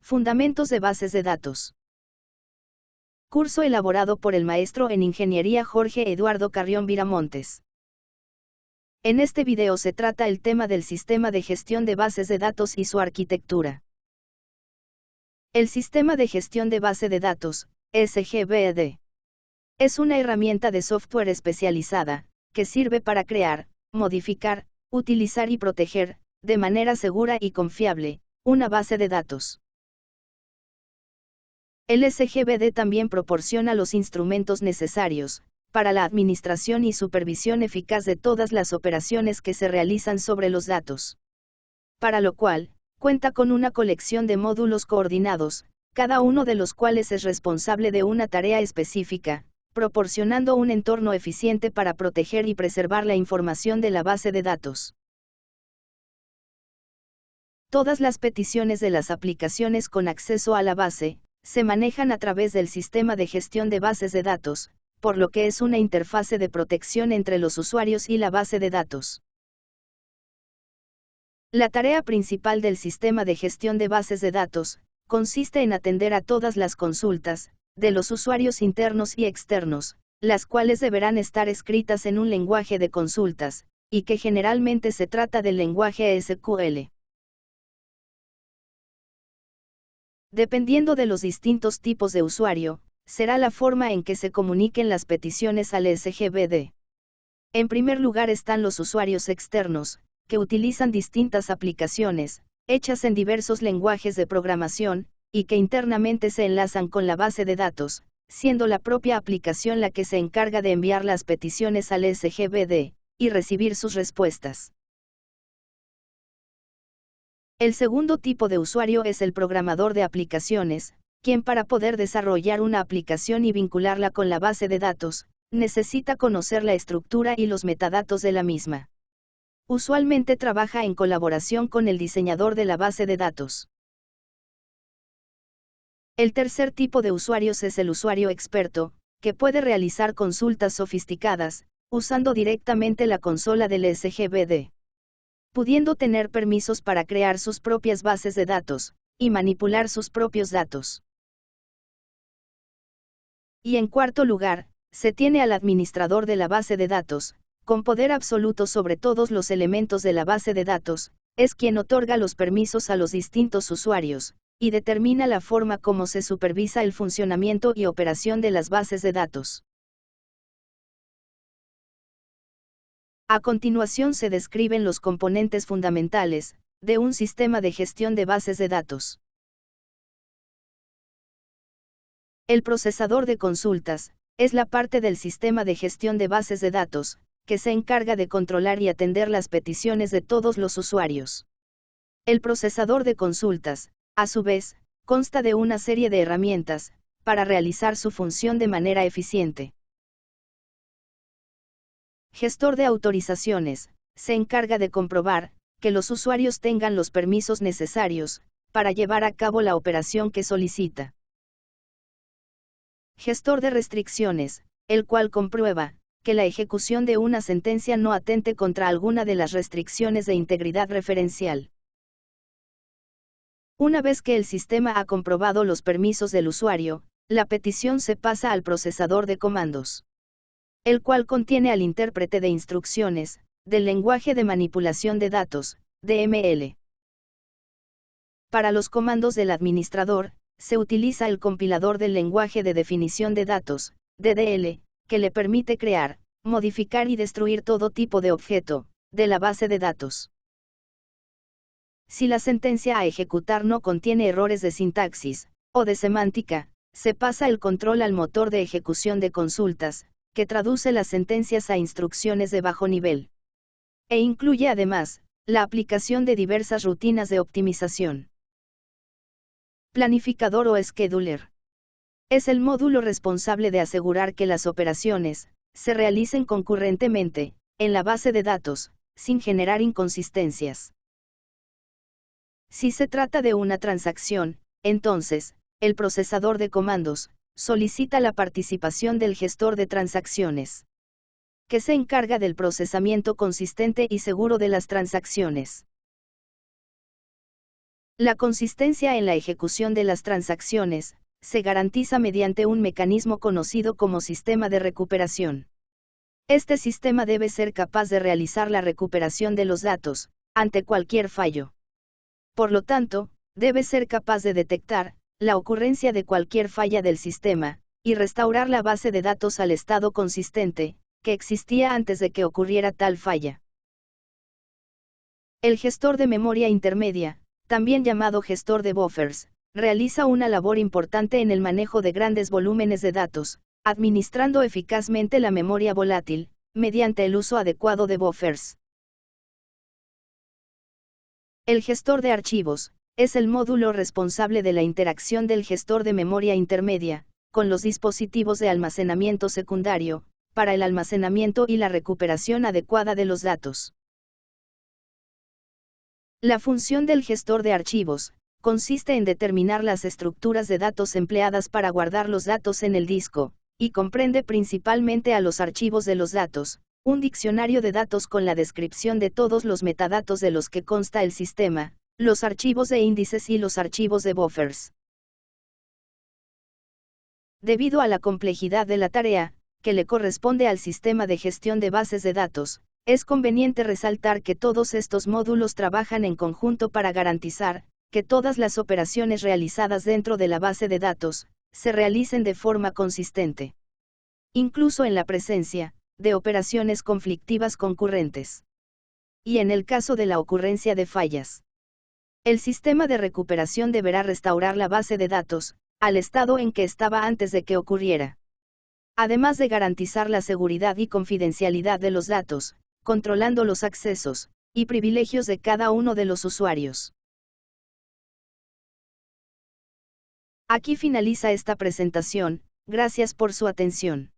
Fundamentos de bases de datos. Curso elaborado por el maestro en Ingeniería Jorge Eduardo Carrión Viramontes. En este video se trata el tema del sistema de gestión de bases de datos y su arquitectura. El sistema de gestión de base de datos, SGBD, es una herramienta de software especializada, que sirve para crear, modificar, utilizar y proteger, de manera segura y confiable, una base de datos. El SGBD también proporciona los instrumentos necesarios, para la administración y supervisión eficaz de todas las operaciones que se realizan sobre los datos. Para lo cual, cuenta con una colección de módulos coordinados, cada uno de los cuales es responsable de una tarea específica, proporcionando un entorno eficiente para proteger y preservar la información de la base de datos. Todas las peticiones de las aplicaciones con acceso a la base, se manejan a través del sistema de gestión de bases de datos, por lo que es una interfase de protección entre los usuarios y la base de datos. La tarea principal del sistema de gestión de bases de datos, consiste en atender a todas las consultas, de los usuarios internos y externos, las cuales deberán estar escritas en un lenguaje de consultas, y que generalmente se trata del lenguaje SQL. Dependiendo de los distintos tipos de usuario, será la forma en que se comuniquen las peticiones al SGBD. En primer lugar están los usuarios externos, que utilizan distintas aplicaciones, hechas en diversos lenguajes de programación, y que internamente se enlazan con la base de datos, siendo la propia aplicación la que se encarga de enviar las peticiones al SGBD, y recibir sus respuestas. El segundo tipo de usuario es el programador de aplicaciones, quien para poder desarrollar una aplicación y vincularla con la base de datos, necesita conocer la estructura y los metadatos de la misma. Usualmente trabaja en colaboración con el diseñador de la base de datos. El tercer tipo de usuarios es el usuario experto, que puede realizar consultas sofisticadas, usando directamente la consola del SGBD. Pudiendo tener permisos para crear sus propias bases de datos, y manipular sus propios datos. Y en cuarto lugar, se tiene al administrador de la base de datos, con poder absoluto sobre todos los elementos de la base de datos, es quien otorga los permisos a los distintos usuarios, y determina la forma como se supervisa el funcionamiento y operación de las bases de datos. A continuación se describen los componentes fundamentales, de un sistema de gestión de bases de datos. El procesador de consultas, es la parte del sistema de gestión de bases de datos, que se encarga de controlar y atender las peticiones de todos los usuarios. El procesador de consultas, a su vez, consta de una serie de herramientas, para realizar su función de manera eficiente. Gestor de autorizaciones, se encarga de comprobar, que los usuarios tengan los permisos necesarios, para llevar a cabo la operación que solicita. Gestor de restricciones, el cual comprueba, que la ejecución de una sentencia no atente contra alguna de las restricciones de integridad referencial. Una vez que el sistema ha comprobado los permisos del usuario, la petición se pasa al procesador de comandos, el cual contiene al intérprete de instrucciones, del lenguaje de manipulación de datos, DML. Para los comandos del administrador, se utiliza el compilador del lenguaje de definición de datos, DDL, que le permite crear, modificar y destruir todo tipo de objeto, de la base de datos. Si la sentencia a ejecutar no contiene errores de sintaxis, o de semántica, se pasa el control al motor de ejecución de consultas, que traduce las sentencias a instrucciones de bajo nivel. E incluye además, la aplicación de diversas rutinas de optimización. Planificador o scheduler. Es el módulo responsable de asegurar que las operaciones, se realicen concurrentemente, en la base de datos, sin generar inconsistencias. Si se trata de una transacción, entonces, el procesador de comandos, solicita la participación del gestor de transacciones, que se encarga del procesamiento consistente y seguro de las transacciones. La consistencia en la ejecución de las transacciones se garantiza mediante un mecanismo conocido como sistema de recuperación. Este sistema debe ser capaz de realizar la recuperación de los datos, ante cualquier fallo. Por lo tanto, debe ser capaz de detectar la ocurrencia de cualquier falla del sistema, y restaurar la base de datos al estado consistente, que existía antes de que ocurriera tal falla. El gestor de memoria intermedia, también llamado gestor de buffers, realiza una labor importante en el manejo de grandes volúmenes de datos, administrando eficazmente la memoria volátil, mediante el uso adecuado de buffers. El gestor de archivos es el módulo responsable de la interacción del gestor de memoria intermedia con los dispositivos de almacenamiento secundario, para el almacenamiento y la recuperación adecuada de los datos. La función del gestor de archivos consiste en determinar las estructuras de datos empleadas para guardar los datos en el disco, y comprende principalmente a los archivos de los datos, un diccionario de datos con la descripción de todos los metadatos de los que consta el sistema, los archivos de índices y los archivos de buffers. Debido a la complejidad de la tarea, que le corresponde al sistema de gestión de bases de datos, es conveniente resaltar que todos estos módulos trabajan en conjunto para garantizar que todas las operaciones realizadas dentro de la base de datos se realicen de forma consistente, incluso en la presencia de operaciones conflictivas concurrentes. Y en el caso de la ocurrencia de fallas, el sistema de recuperación deberá restaurar la base de datos al estado en que estaba antes de que ocurriera. Además de garantizar la seguridad y confidencialidad de los datos, controlando los accesos y privilegios de cada uno de los usuarios. Aquí finaliza esta presentación, gracias por su atención.